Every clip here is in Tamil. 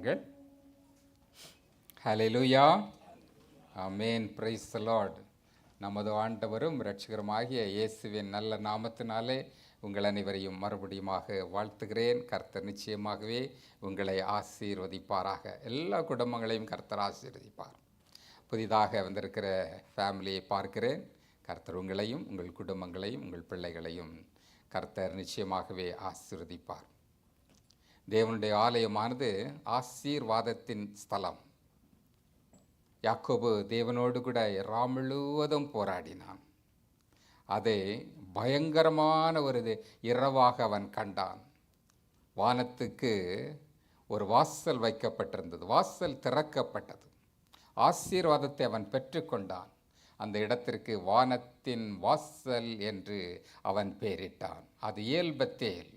வாருங்கள். ஹல்லேலூயா, ஆமென், பிரைஸ் தி லார்ட். நமது ஆண்டவரும் இரட்சகருமாகிய இயேசுவின் நல்ல நாமத்தினாலே உங்கள் அனைவரையும் மறுபடியுமாக வாழ்த்துகிறேன். கர்த்தர் நிச்சயமாகவே உங்களை ஆசீர்வதிப்பாராக. எல்லா குடும்பங்களையும் கர்த்தர் ஆசீர்வதிப்பார். புதிதாக வந்திருக்கிற ஃபேமிலியை பார்க்கிறேன். கர்த்தர் உங்களையும் உங்கள் குடும்பங்களையும் உங்கள் பிள்ளைகளையும் கர்த்தர் நிச்சயமாகவே ஆசீர்வதிப்பார். தேவனுடைய ஆலயமானது ஆசீர்வாதத்தின் ஸ்தலம். யாக்கோபு தேவனோடு கூட இரவு முழுவதும் போராடினான். அதை பயங்கரமான ஒரு இரவாக அவன் கண்டான். வானத்துக்கு ஒரு வாசல் வைக்கப்பட்டிருந்தது. வாசல் திறக்கப்பட்டது. ஆசீர்வாதத்தை அவன் பெற்றுக்கொண்டான். அந்த இடத்திற்கு வானத்தின் வாசல் என்று அவன் பெயரிட்டான். அது ஏல்பத்தேல்,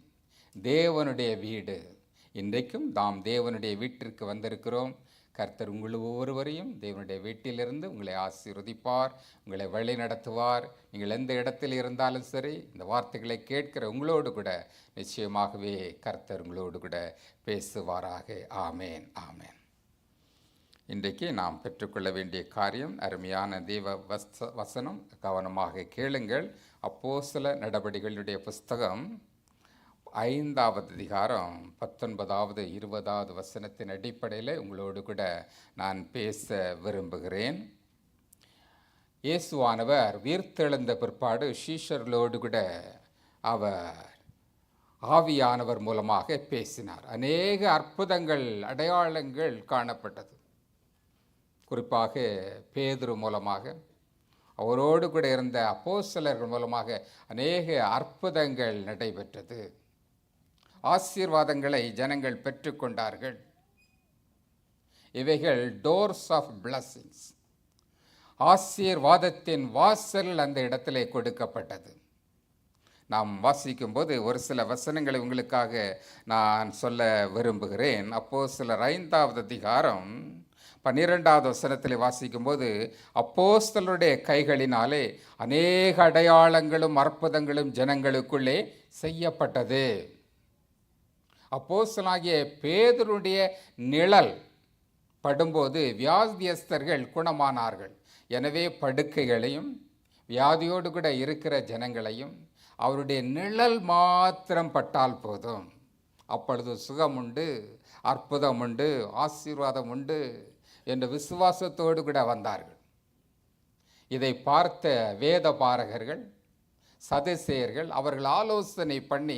தேவனுடைய வீடு. இன்றைக்கும் நாம் தேவனுடைய வீட்டிற்கு வந்திருக்கிறோம். கர்த்தர் உங்கள் ஒவ்வொருவரையும் தேவனுடைய வீட்டிலிருந்து உங்களை ஆசீர்வதிப்பார், உங்களை வழி நடத்துவார். நீங்கள் எந்த இடத்தில் இருந்தாலும் சரி, இந்த வார்த்தைகளை கேட்கிற உங்களோடு கூட நிச்சயமாகவே கர்த்தர் உங்களோடு கூட பேசுவாராக. ஆமேன், ஆமேன். இன்றைக்கு நாம் பெற்றுக்கொள்ள வேண்டிய காரியம் அருமையான தேவ வசனம். கவனமாக கேளுங்கள். அப்போஸ்தல நடபடிகளுடைய புஸ்தகம் 5வது அதிகாரம் 19வது 20வது வசனத்தின் அடிப்படையில் உங்களோடு கூட நான் பேச விரும்புகிறேன். இயேசுவானவர் உயிர்த்தெழுந்த பிற்பாடு சீஷர்களோடு கூட அவர் ஆவியானவர் மூலமாக பேசினார். அநேக அற்புதங்கள், அடையாளங்கள் காணப்பட்டது. குறிப்பாக பேதுரு மூலமாக, அவரோடு கூட இருந்த அப்போஸ்தலர்கள் மூலமாக அநேக அற்புதங்கள் நடைபெற்றது. ஆசீர்வாதங்களை ஜனங்கள் பெற்றுக்கொண்டார்கள். இவைகள் டோர்ஸ் ஆஃப் பிளஸிங்ஸ். ஆசீர்வாதத்தின் வாசல் அந்த இடத்திலே கொடுக்கப்பட்டது. நாம் வாசிக்கும்போது ஒரு சில வசனங்களை உங்களுக்காக நான் சொல்ல விரும்புகிறேன். அப்போஸ்தலர் 5வது அதிகாரம் 12வது வசனத்தில் வாசிக்கும்போது, அப்போஸ்தலருடைய கைகளினாலே அநேக அடையாளங்களும் அற்புதங்களும் ஜனங்களுக்குள்ளே செய்யப்பட்டது. அப்போஸ்தலனாகிய பேதுருடைய நிழல் படும்போது வியாதியஸ்தர்கள் குணமானார்கள். எனவே படுக்கைகளையும் வியாதியோடு கூட இருக்கிற ஜனங்களையும் அவருடைய நிழல் மாத்திரம் பட்டால் போதும், அப்பொழுது சுகம் உண்டு, அற்புதம் உண்டு, ஆசீர்வாதம் உண்டு என்ற விசுவாசத்தோடு கூட வந்தார்கள். இதை பார்த்த வேத பாரகர்கள், சதுசேயர்கள் அவர்கள் ஆலோசனை பண்ணி,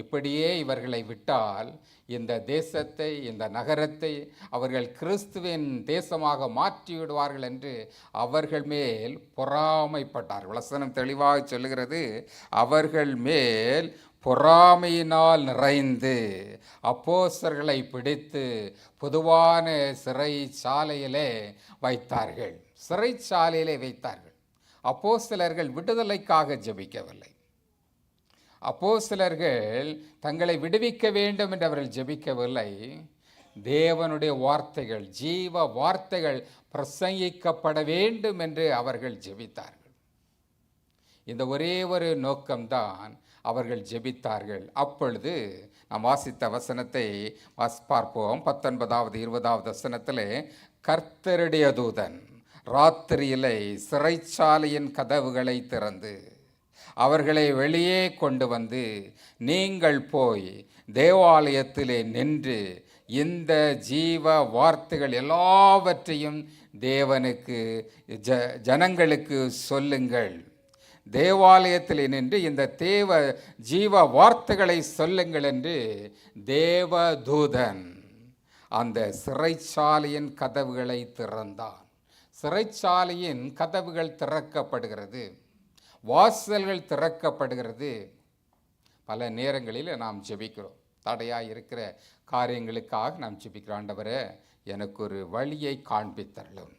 இப்படியே இவர்களை விட்டால் இந்த தேசத்தை, இந்த நகரத்தை அவர்கள் கிறிஸ்துவின் தேசமாக மாற்றிவிடுவார்கள் என்று அவர்கள் மேல் பொறாமைப்பட்டார்கள். வசனம் தெளிவாக சொல்லுகிறது, அவர்கள் மேல் பொறாமையினால் நிறைந்து அப்போஸ்தலர்களை பிடித்து பொதுவான சிறைச்சாலையிலே வைத்தார்கள். சிறைச்சாலையிலே வைத்தார்கள். அப்போஸ்தலர்கள் விடுதலைக்காக ஜெபிக்கவில்லை. அப்போஸ்தலர்கள் தங்களை விடுவிக்க வேண்டும் என்று அவர்கள் ஜெபிக்கவில்லை. தேவனுடைய வார்த்தைகள், ஜீவ வார்த்தைகள் பிரசங்கிக்கப்பட வேண்டும் என்று அவர்கள் ஜெபித்தார்கள். இந்த ஒரே ஒரு நோக்கம்தான் அவர்கள் ஜெபித்தார்கள். அப்பொழுது நாம் வாசித்த வசனத்தை பார்ப்போம். 19வது 20வது வசனத்தில், கர்த்தருடைய தூதன் ராத்திரியிலே சிறைச்சாலையின் கதவுகளை திறந்து அவர்களை வெளியே கொண்டு வந்து, நீங்கள் போய் தேவாலயத்திலே நின்று இந்த ஜீவ வார்த்தைகள் எல்லாவற்றையும் தேவனுக்கு ஜனங்களுக்கு சொல்லுங்கள். தேவாலயத்தில் நின்று இந்த ஜீவ வார்த்தைகளை சொல்லுங்கள் என்று தேவதூதன் அந்த சிறைச்சாலையின் கதவுகளை திறந்தான். சிறைச்சாலையின் கதவுகள் திறக்கப்படுகிறது, வாசல்கள் திறக்கப்படுகிறது. பல நேரங்களில் நாம் ஜெபிக்கிறோம். தடையாக இருக்கிற காரியங்களுக்காக நாம் ஜெபிக்கிறோம். ஆண்டவரே, எனக்கு ஒரு வழியை காண்பித்தரலும்,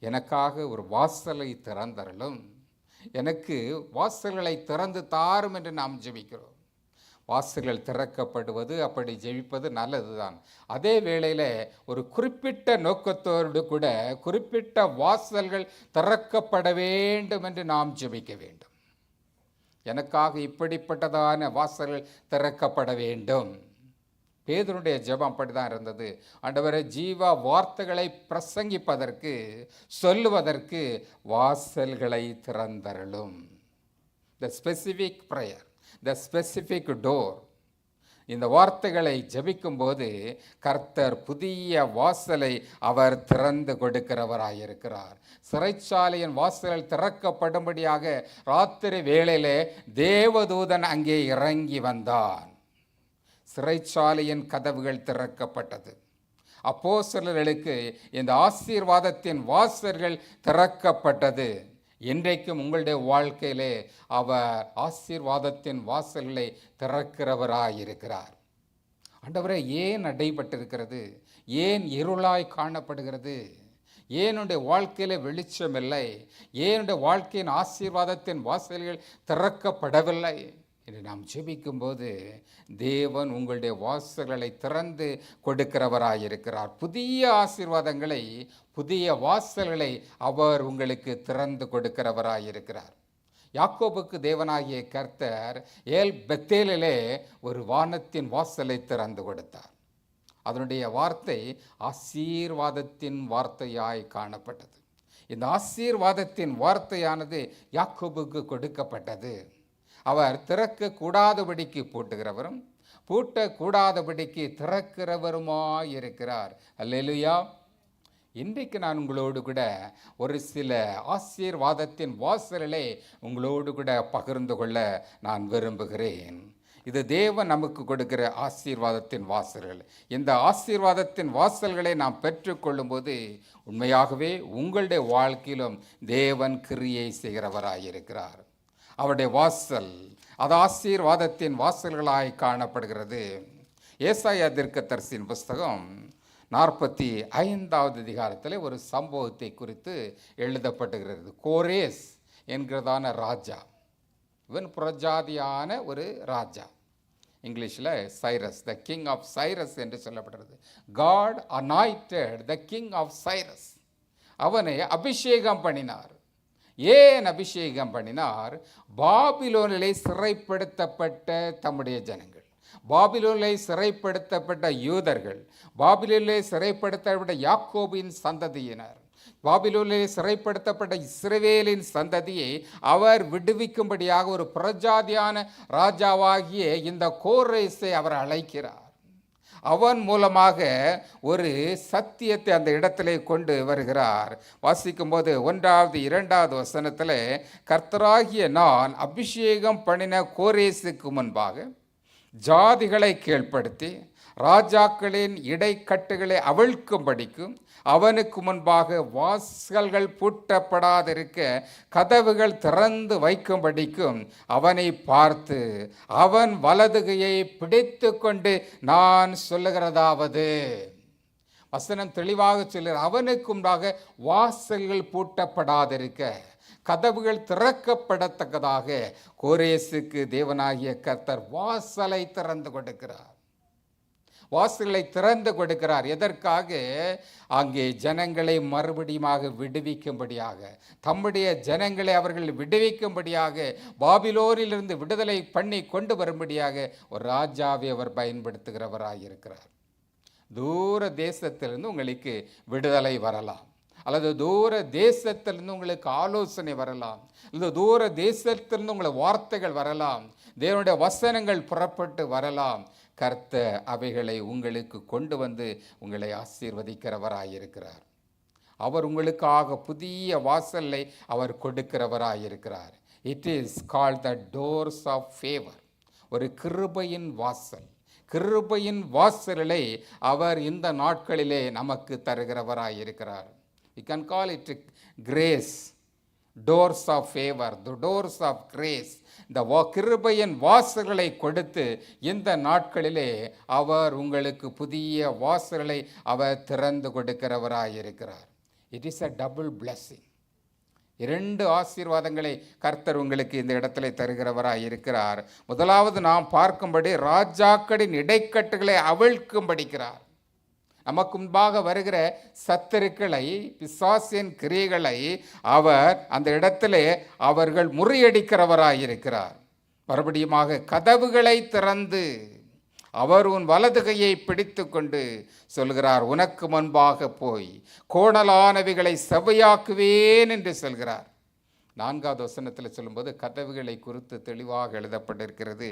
எனக்காக ஒரு வாசலை திறந்தரலும், எனக்கு வாசல்களை திறந்து தாரும் என்று நாம் ஜெபிக்கிறோம். வாசல்கள் திறக்கப்படுவது, அப்படி ஜெபிப்பது நல்லதுதான். அதே வேளையில் ஒரு குறிப்பிட்ட நோக்கத்தோடு கூட குறிப்பிட்ட வாசல்கள் திறக்கப்பட வேண்டும் என்று நாம் ஜெபிக்க வேண்டும். எனக்காக இப்படிப்பட்டதான வாசல்கள் திறக்கப்பட வேண்டும். பேதுருடைய ஜெபம் அப்படிதான் இருந்தது. ஆண்டவரே, ஜீவ வார்த்தைகளை பிரசங்கிப்பதற்கு, சொல்லுவதற்கு வாசல்களை திறந்தருளும். The specific prayer, the specific door. இந்த வார்த்தைகளை ஜெபிக்கும் போது கர்த்தர் புதிய வாசலை அவர் திறந்து கொடுக்கிறவராயிருக்கிறார். சிறைச்சாலையின் வாசல்கள் திறக்கப்படும்படியாக ராத்திரி வேளையிலே தேவதூதன் அங்கே இறங்கி வந்தான். சிறைச்சாலையின் கதவுகள் திறக்கப்பட்டது. அப்போஸ்தலர்களுக்கு இந்த ஆசீர்வாதத்தின் வாசல்கள் திறக்கப்பட்டது. இன்றைக்கும் உங்களுடைய வாழ்க்கையிலே அவர் ஆசீர்வாதத்தின் வாசல்களை திறக்கிறவராயிருக்கிறார். ஆண்டவரே, ஏன் அடைபட்டிருக்கிறது? ஏன் இருளாய் காணப்படுகிறது? ஏனுடைய வாழ்க்கையில வெளிச்சம் இல்லை? ஏனுடைய வாழ்க்கையின் ஆசீர்வாதத்தின் வாசல்கள் திறக்கப்படவில்லை என்று நாம் ஜெபிக்கும் போது தேவன் உங்களுடைய வாசல்களை திறந்து கொடுக்கிறவராயிருக்கிறார். புதிய ஆசீர்வாதங்களை, புதிய வாசல்களை அவர் உங்களுக்கு திறந்து கொடுக்கிறவராயிருக்கிறார். யாக்கோபுக்கு தேவனாகிய கர்த்தர் பெத்தேலிலே ஒரு வானத்தின் வாசலை திறந்து கொடுத்தார். அதனுடைய வார்த்தை ஆசீர்வாதத்தின் வார்த்தையாய் காணப்பட்டது. இந்த ஆசீர்வாதத்தின் வார்த்தையானது யாக்கோபுக்கு கொடுக்கப்பட்டது. அவர் திறக்க கூடாதபடிக்கு பூட்டுகிறவரும் பூட்டக்கூடாதபடிக்கு திறக்கிறவருமாயிருக்கிறார். அல்லேலூயா. இன்றைக்கு நான் உங்களோடு கூட ஒரு சில ஆசீர்வாதத்தின் வாசல்களை உங்களோடு கூட பகிர்ந்து கொள்ள நான் விரும்புகிறேன். இது தேவன் நமக்கு கொடுக்கிற ஆசீர்வாதத்தின் வாசல்கள். இந்த ஆசீர்வாதத்தின் வாசல்களை நாம் பெற்றுக்கொள்ளும் போது உண்மையாகவே உங்களுடைய வாழ்க்கையிலும் தேவன் கிரியை செய்கிறவராயிருக்கிறார். அவருடைய வாசல் அது ஆசீர்வாதத்தின் வாசல்களாய் காணப்படுகிறது. ஏசாயா தீர்க்கதரிசியின் புஸ்தகம் 45வது அதிகாரத்தில் ஒரு சம்பவத்தை குறித்து எழுதப்பட்டுகிறது. கோரேஸ் என்கிறதான ராஜா, இவன் புறஜாதியான ஒரு ராஜா. இங்கிலீஷில் Cyrus, the king of Cyrus என்று சொல்லப்படுகிறது. God anointed the king of Cyrus. அவனை அபிஷேகம் பண்ணினார். ஏன் அபிஷேகம் பண்ணினார்? பாபிலோனிலே சிறைப்படுத்தப்பட்ட தம்முடைய ஜனங்கள், பாபிலோனிலே சிறைப்படுத்தப்பட்ட யூதர்கள், பாபிலோனிலே சிறைப்படுத்தப்பட்ட யாக்கோபின் சந்ததியினர், பாபிலோனிலே சிறைப்படுத்தப்பட்ட இஸ்ரவேலின் சந்ததியை அவர் விடுவிக்கும்படியாக ஒரு பிரஜாதியான ராஜாவாகிய இந்த கோரேசை அவர் அழைக்கிறார். அவன் மூலமாக ஒரு சத்தியத்தை அந்த இடத்திலே கொண்டு வருகிறார். வாசிக்கும் போது 1வது 2வது வசனத்தில், கர்த்தராகிய நான் அபிஷேகம் பண்ணின கோரேசுக்கு முன்பாக ஜாதிகளை கீழ்ப்படுத்தி ராஜாக்களின் இடைக்கட்டுகளை அவிழ்க்கும்படிக்கும் அவனுக்கு முன்பாக வாசல்கள் பூட்டப்படாதிருக்க கதவுகள் திறந்து வைக்கும்படிக்கும் அவனை பார்த்து அவன் வலதுகையை பிடித்து கொண்டு நான் சொல்லுகிறதாவது. வசனம் தெளிவாக சொல்லுகிற, அவனுக்கு முன்பாக வாசல்கள் பூட்டப்படாதிருக்க கதவுகள் திறக்கப்படத்தக்கதாக கோரேசுக்கு தேவனாகிய கர்த்தர் வாசலை திறந்து கொடுக்கிறார். வாசல்களை திறந்து கொடுக்கிறார். எதற்காக? அங்கே ஜனங்களை மறுபடியுமாக விடுவிக்கும்படியாக, தம்முடைய ஜனங்களை அவர்கள் விடுவிக்கும்படியாக, பாபிலோனிலிருந்து விடுதலை பண்ணி கொண்டு வரும்படியாக ஒரு ராஜாவை அவர் பயன்படுத்துகிறவராயிருக்கிறார். தூர தேசத்திலிருந்து உங்களுக்கு விடுதலை வரலாம், அல்லது தூர தேசத்திலிருந்து உங்களுக்கு ஆலோசனை வரலாம், அல்லது தூர தேசத்திலிருந்து உங்களுக்கு வார்த்தைகள் வரலாம், தேவனுடைய வசனங்கள் புறப்பட்டு வரலாம். கர்த்தர் அவைகளை உங்களுக்கு கொண்டு வந்து உங்களை ஆசீர்வதிக்கிறவராயிருக்கிறார். அவர் உங்களுக்காக புதிய வாசலை அவர் கொடுக்கிறவராயிருக்கிறார். It is called the doors of favour. ஒரு கிருபையின் வாசல். கிருபையின் வாசலை அவர் இந்த நாட்களிலே நமக்கு தருகிறவராயிருக்கிறார். We can call it grace, doors of favor, the doors of grace. இந்த கிருபையின் வாசல்களை கொடுத்து இந்த நாட்களிலே அவர் உங்களுக்கு புதிய வாசல்களை அவர் திறந்து கொடுக்கிறவராயிருக்கிறார். It is a double blessing. 2 ஆசீர்வாதங்களை கர்த்தர் உங்களுக்கு இந்த இடத்துல தருகிறவராயிருக்கிறார். முதலாவது நாம் பார்க்கும்படி ராஜாக்களின் இடைக்கட்டுகளை அவிழ்க்கும்படிக்கிறார். நமக்கு முன்பாக வருகிற சத்துருக்களை, பிசாசின் கிரியைகளை அவர் அந்த இடத்திலே அவர்கள் முறியடிக்கிறவராயிருக்கிறார். மறுபடியுமாக கதவுகளை திறந்து அவர் உன் வலது கையை பிடித்து கொண்டு சொல்கிறார், உனக்கு முன்பாக போய் கோணலானவைகளை செவ்வையாக்குவேன் என்று சொல்கிறார். 4வது வசனத்தில் சொல்லும்போது கதவுகளை குறித்து தெளிவாக எழுதப்பட்டிருக்கிறது.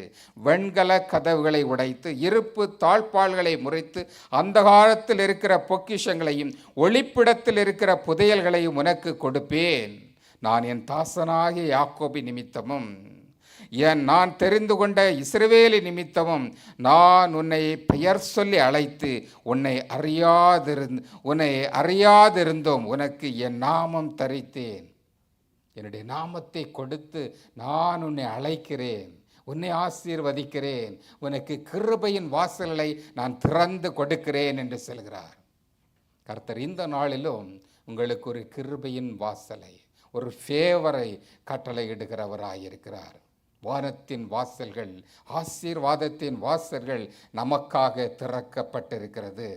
வெண்கல கதவுகளை உடைத்து இருப்பு தாழ்பாள்களை முறைத்து அந்த காலத்தில் இருக்கிற பொக்கிஷங்களையும் ஒளிப்பிடத்தில் இருக்கிற புதையல்களையும் உனக்கு கொடுப்பேன். நான் என் தாசனாகிய யாக்கோபி நிமித்தமும் நான் தெரிந்து கொண்ட இஸ்ரவேலி நிமித்தமும் நான் உன்னை பெயர் சொல்லி அழைத்து உன்னை அறியாதிருந்தோம் உனக்கு என் நாமம் தரித்தேன். என்னுடைய நாமத்தை கொடுத்து நான் உன்னை அழைக்கிறேன், உன்னை ஆசீர்வதிக்கிறேன், உனக்கு கிருபையின் வாசல்களை நான் திறந்து கொடுக்கிறேன் என்று சொல்கிறார் கர்த்தர். இந்த நாளிலும் உங்களுக்கு ஒரு கிருபையின் வாசலை, ஒரு ஃபேவரை கட்டளையிடுகிறவராயிருக்கிறார். வானத்தின் வாசல்கள், ஆசீர்வாதத்தின் வாசல்கள் நமக்காக திறக்கப்பட்டிருக்கிறது.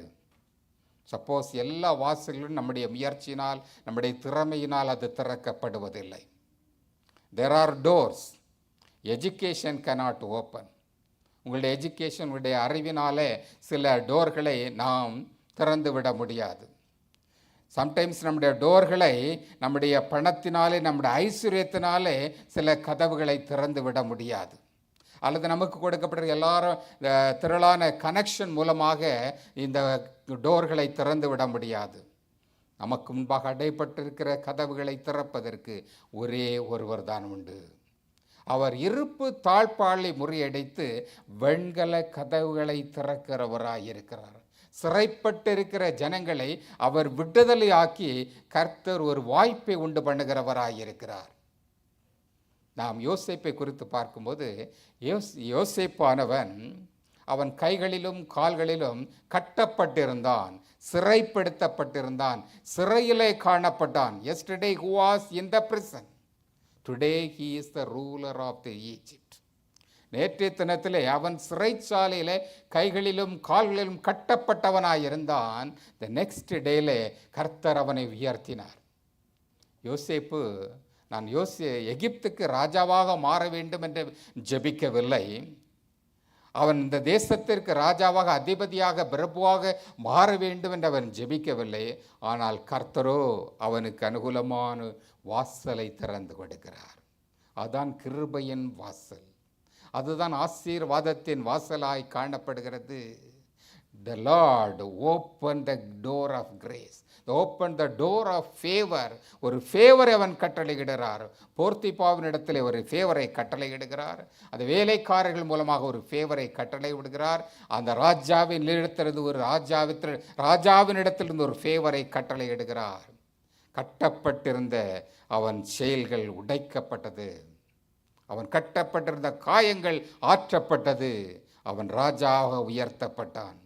சப்போஸ் எல்லா வாசல்களும் நம்முடைய முயற்சியினால், நம்முடைய திறமையினால் அது திறக்கப்படுவதில்லை. There are doors education cannot open. உங்களுடைய எஜுகேஷன், உங்களுடைய அறிவினாலே சில டோர்களை நாம் திறந்து விட முடியாது. சம்டைம்ஸ் நம்முடைய டோர்களை நம்முடைய பணத்தினாலே, நம்முடைய ஐஸ்வர்யத்தினாலே சில கதவுகளை திறந்து விட முடியாது. அல்லது நமக்கு கொடுக்கப்பட்ட எல்லாரும் திரளான கனெக்ஷன் மூலமாக இந்த டோர்களை திறந்து விட முடியாது. நமக்கு முன்பாக அடைப்பட்டிருக்கிற கதவுகளை திறப்பதற்கு ஒரே ஒருவர் தான் உண்டு. அவர் இருப்பு தாழ்பாளை முறியடித்து வெண்கல கதவுகளை திறக்கிறவராயிருக்கிறார். சிறைப்பட்டிருக்கிற ஜனங்களை அவர் விடுதலை ஆக்கி கர்த்தர் ஒரு வாய்ப்பை உண்டு பண்ணுகிறவராயிருக்கிறார். நாம் யோசேப்பை குறித்து பார்க்கும்போது, யோசேப்பானவன் அவன் கைகளிலும் கால்களிலும் கட்டப்பட்டிருந்தான், சிறைப்படுத்தப்பட்டிருந்தான், சிறையிலே காணப்பட்டான். Yesterday he was in the prison. Today he is the ruler of the Egypt. நேற்றைய தினத்திலே அவன் சிறைச்சாலையிலே கைகளிலும் கால்களிலும் கட்டப்பட்டவனாயிருந்தான். The next dayலே கர்த்தர் அவனை உயர்த்தினார். யோசேப்பு, நான் எகிப்துக்கு ராஜாவாக மாற வேண்டும் என்று ஜெபிக்கவில்லை. அவன் இந்த தேசத்திற்கு ராஜாவாக, அதிபதியாக, பிரபுவாக மாற வேண்டும் என்று அவன் ஜெபிக்கவில்லை. ஆனால் கர்த்தரோ அவனுக்கு அனுகூலமான வாசலை திறந்து கொடுக்கிறார். அதுதான் கிருபையின் வாசல், அதுதான் ஆசீர்வாதத்தின் வாசலாய் காணப்படுகிறது. The Lord opened the door of grace, opened the door of favor. ஒரு ஃபேவரை அவன் கட்டளையிடுகிறார். போர்த்திபாவினிடத்தில் ஒரு ஃபேவரை கட்டளையிடுகிறார். அந்த வேலைக்காரர்கள் மூலமாக ஒரு ஃபேவரை கட்டளை விடுகிறார். அந்த ராஜாவினிடத்திலிருந்து ஒரு ஃபேவரை கட்டளையிடுகிறார். கட்டப்பட்டிருந்த அவன் செயல்கள் உடைக்கப்பட்டது, அவன் கட்டப்பட்டிருந்த காயங்கள் ஆற்றப்பட்டது, அவன் ராஜாவாக உயர்த்தப்பட்டான்.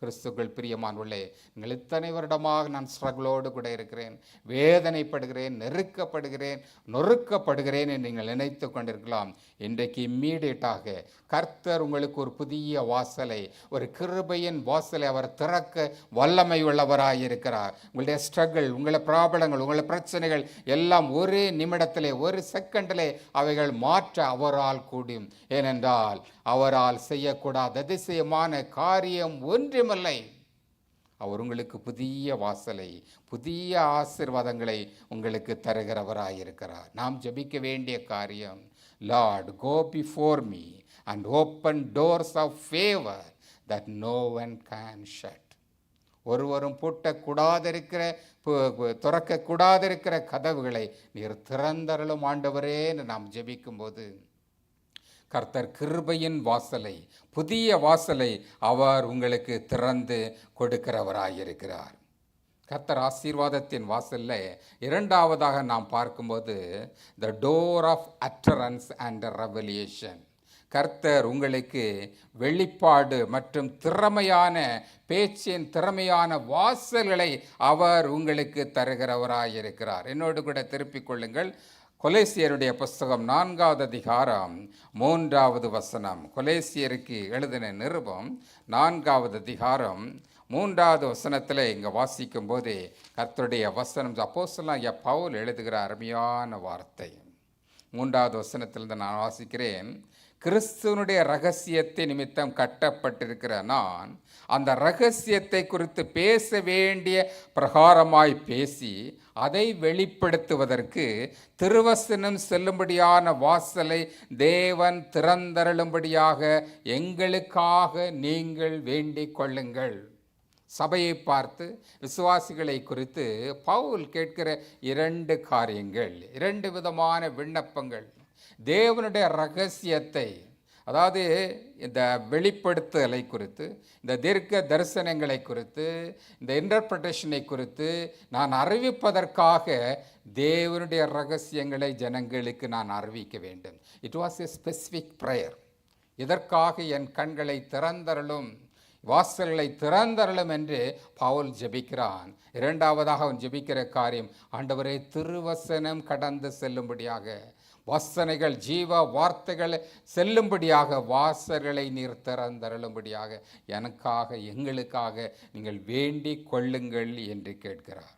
கிறிஸ்துக்கள் பிரியமானவர்களே, நீங்கள் இத்தனை வருடமாக நான் ஸ்ட்ரகிளோடு கூட இருக்கிறேன், வேதனைப்படுகிறேன், நெருக்கப்படுகிறேன், நொறுக்கப்படுகிறேன் என்று நீங்கள் நினைத்து கொண்டிருக்கலாம். இன்றைக்கு இம்மீடியட்டாக கர்த்தர் உங்களுக்கு ஒரு புதிய வாசலை, ஒரு கிருபையின் வாசலை அவர் திறக்க வல்லமை உள்ளவராயிருக்கிறார். உங்களுடைய ஸ்ட்ரகிள், உங்களுடைய ப்ராப்ளங்கள், உங்களுடைய பிரச்சனைகள் எல்லாம் ஒரே நிமிடத்திலே, ஒரு செகண்டிலே அவைகள் மாற்ற அவரால் கூடும். ஏனென்றால் அவரால் செய்யக்கூடாத அதிசயமான காரியம் ஒன்றுமில்லை. அவர் உங்களுக்கு புதிய வாசலை, புதிய ஆசீர்வாதங்களை உங்களுக்கு தருகிறவராயிருக்கிறார். நாம் ஜெபிக்க வேண்டிய காரியம், Lord, go before me and open doors of favor that no one can shut. ஒருவரும் பூட்டக்கூடாதிருக்கிற, திறக்கக்கூடாதிருக்கிற கதவுகளை நீர் திறந்தருளும் ஆண்டவரே என்று நாம் ஜெபிக்கும்போது கர்த்தர் கிருபையின் வாசலை, புதிய வாசலை அவர் உங்களுக்கு திறந்து கொடுக்கிறவராயிருக்கிறார். கர்த்தர் ஆசீர்வாதத்தின் வாசல்ல இரண்டாவதாக நாம் பார்க்கும்போது the door of utterance and revelation. கர்த்தர் உங்களுக்கு வெளிப்பாடு மற்றும் திறமையான பேச்சின் திறமையான வாசல்களை அவர் உங்களுக்கு தருகிறவராயிருக்கிறார். என்னோடு கூட திருப்பிக் கொள்ளுங்கள். கொலேசியருடைய புஸ்தகம் 4வது அதிகாரம் 3வது வசனம். கொலேசியருக்கு எழுதின நிருபம் 4வது அதிகாரம் 3வது வசனத்தில் இங்கே வாசிக்கும் போதே கர்த்தருடைய வசனம், அப்போஸ்தலனாகிய பவுல் எழுதுகிற அருமையான வார்த்தை. 3வது வசனத்திலிருந்து நான் வாசிக்கிறேன். கிறிஸ்துவனுடைய ரகசியத்தை நிமித்தம் கட்டப்பட்டிருக்கிற நான் அந்த ரகசியத்தை குறித்து பேச வேண்டிய பிரகாரமாய் பேசி அதை வெளிப்படுத்துவதற்கு திருவசனம் செல்லும்படியான வாசலை தேவன் திறந்தருளும்படியாக எங்களுக்காக நீங்கள் வேண்டிக் கொள்ளுங்கள். சபையை பார்த்து விசுவாசிகளை குறித்து பவுல் கேட்கிற 2 காரியங்கள், 2 விதமான விண்ணப்பங்கள். தேவனுடைய ரகசியத்தை, அதாவது இந்த வெளிப்படுத்தலை குறித்து, இந்த தீர்க்க தரிசனங்களை குறித்து, இந்த இன்டர்பிரட்டேஷனை குறித்து நான் அறிவிப்பதற்காக தேவனுடைய ரகசியங்களை ஜனங்களுக்கு நான் அறிவிக்க வேண்டும். It was a specific prayer. இதற்காக என் கண்களை திறந்தருளும், வாசல்களை திறந்தருளும் என்று பவுல் ஜெபிக்கிறான். 2வதாக அவன் ஜெபிக்கிற காரியம், ஆண்டவரே திருவசனம் கடந்து செல்லும்படியாக, வாசனைகள் ஜீவ வார்த்தைகள் செல்லும்படியாக வாசல்களை நீர் திறந்தருளும்படியாக எனக்காக எங்களுக்காக நீங்கள் வேண்டிக் கொள்ளுங்கள் என்று கேட்கிறார்.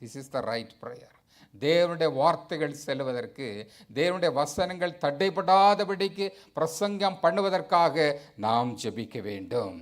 This is the right prayer. தேவனுடைய வார்த்தைகள் செல்வதற்கு, தேவனுடைய வசனங்கள் தடைபடாதபடிக்கு பிரசங்கம் பண்ணுவதற்காக நாம் ஜெபிக்க வேண்டும்.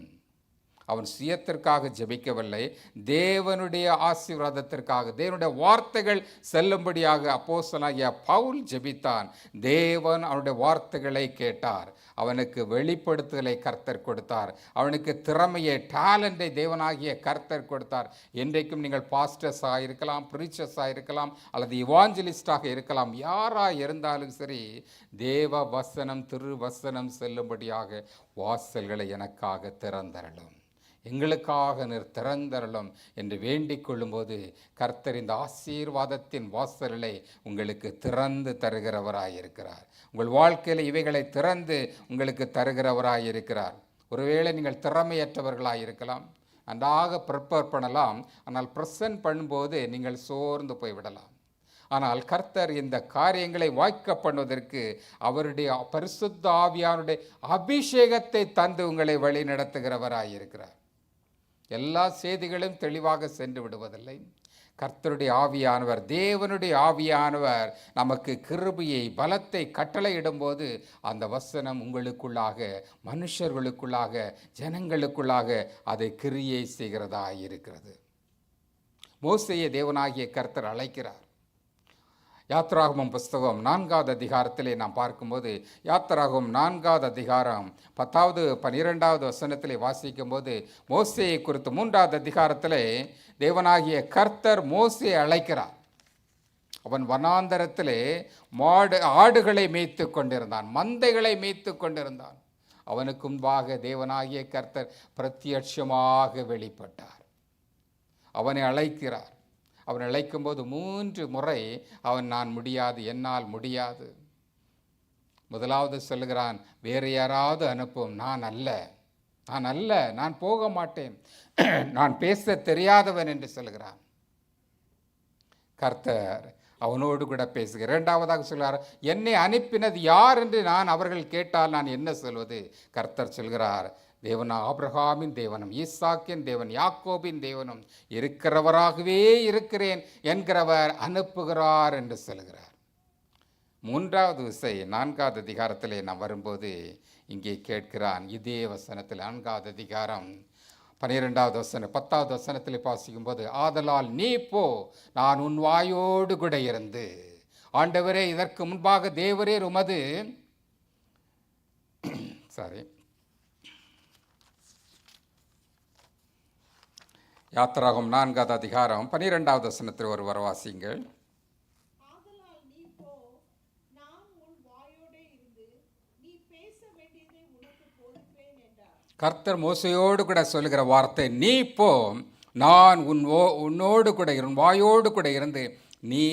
அவன் சுயத்திற்காக ஜெபிக்கவில்லை, தேவனுடைய ஆசீர்வாதத்திற்காக, தேவனுடைய வார்த்தைகள் செல்லும்படியாக அப்போஸ்தலனாகிய பவுல் ஜெபித்தான். தேவன் அவனுடைய வார்த்தைகளை கேட்டார், அவனுக்கு வெளிப்படுத்துதலை கர்த்தர் கொடுத்தார், அவனுக்கு திறமையை, டேலண்டை தேவனாகிய கர்த்தர் கொடுத்தார். இன்றைக்கும் நீங்கள் பாஸ்டர்ஸாக இருக்கலாம், ப்ரீச்சர்ஸாக இருக்கலாம், அல்லது இவாஞ்சலிஸ்டாக இருக்கலாம், யாராக இருந்தாலும் சரி, தேவ வசனம் திருவசனம் செல்லும்படியாக வாசல்களை எனக்காக திறந்தரலும், எங்களுக்காக நீர் திறந்தரலும் என்று வேண்டிக் கொள்ளும்போது கர்த்தர் இந்த ஆசீர்வாதத்தின் வாசல்களை உங்களுக்கு திறந்து தருகிறவராயிருக்கிறார். உங்கள் வாழ்க்கையில் இவைகளை திறந்து உங்களுக்கு தருகிறவராயிருக்கிறார். ஒருவேளை நீங்கள் திறமையற்றவர்களாக இருக்கலாம், நன்றாக ப்ரிப்பேர் பண்ணலாம், ஆனால் ப்ரெசன்ட் பண்ணும்போது நீங்கள் சோர்ந்து போய்விடலாம். ஆனால் கர்த்தர் இந்த காரியங்களை வாய்க்க பண்ணுவதற்கு அவருடைய பரிசுத்த ஆவியானுடைய அபிஷேகத்தை தந்து உங்களை வழி நடத்துகிறவராயிருக்கிறார். எல்லா செய்திகளும் தெளிவாக சென்று விடுவதில்லை. கர்த்தருடைய ஆவியானவர், தேவனுடைய ஆவியானவர் நமக்கு கிருபையை, பலத்தை கட்டளையிடும்போது அந்த வசனம் உங்களுக்குள்ளாக, மனுஷர்களுக்குள்ளாக, ஜனங்களுக்குள்ளாக அதை கிரியை செய்கிறதா இருக்கிறது. மோசேயை தேவனாகிய கர்த்தர் அழைக்கிறார். யாத்ராகமம் புஸ்தகம் 4வது அதிகாரத்திலே நாம் பார்க்கும்போது, யாத்ராகமம் 4வது அதிகாரம் 10வது 12வது வசனத்திலே வாசிக்கும்போது, மோசேயை குறித்து 3வது அதிகாரத்திலே தேவனாகிய கர்த்தர் மோசேயை அழைக்கிறார். அவன் வனாந்தரத்திலே ஆடுகளை மேய்த்து கொண்டிருந்தான், மந்தைகளை மேய்த்து கொண்டிருந்தான். அவனுக்கு முன்பாக தேவனாகிய கர்த்தர் பிரத்யட்சமாக வெளிப்பட்டார். அவனை அழைக்கிறார். அவன் அழைக்கும்போது 3 முறை அவன் நான் முடியாது, என்னால் முடியாது. முதலாவது சொல்லுகிறான், வேறு யாராவது அனுப்பும், நான் அல்ல, நான் போக மாட்டேன், நான் பேச தெரியாதவன் என்று சொல்லுகிறான். கர்த்தர் அவனோடு கூட பேசுகிறார். 2வதாக சொல்கிறார், என்னை அனுப்பினது யார் என்று அவர்கள் கேட்டால் நான் என்ன சொல்வது? கர்த்தர் சொல்கிறார், தேவன் ஆபிரகாமின் தேவனும், ஈசாக்கின் தேவன், யாக்கோபின் தேவனும் இருக்கிறவராகவே இருக்கிறேன் என்கிறவர் அனுப்புகிறார் என்று சொல்கிறார். 3வது விசை 4வது அதிகாரத்திலே நாம் வரும்போது இங்கே கேட்கிறான். இதே வசனத்தில் 4வது அதிகாரம் 12வது வசனம் 10வது வசனத்தில் வாசிக்கும் போது, ஆதலால் நீ போ, நான் உன் வாயோடு கூட இருந்து. ஆண்டவரே, இதற்கு முன்பாக தேவரே உமது யாத்ராகமம் 4வது அதிகாரம் 12வது வசனத்தில் ஒரு வாசிங்கள். கர்த்தர் மோசையோடு கூட சொல்லுகிற வார்த்தை, நீ போ, நான் உன்னோடு கூட வாயோடு கூட இருந்து நீ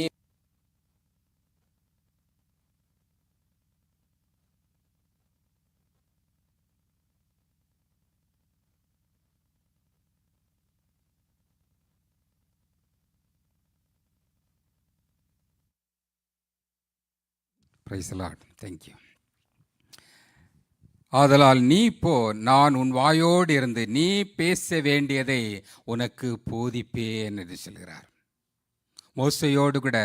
Praise the Lord. Thank you. ஆதலால் நீ போ, நான் உன் வாயோடு இருந்து நீ பேச வேண்டியதை உனக்கு போதிப்பேன் என்று சொல்கிறார். மோசையோடு கூட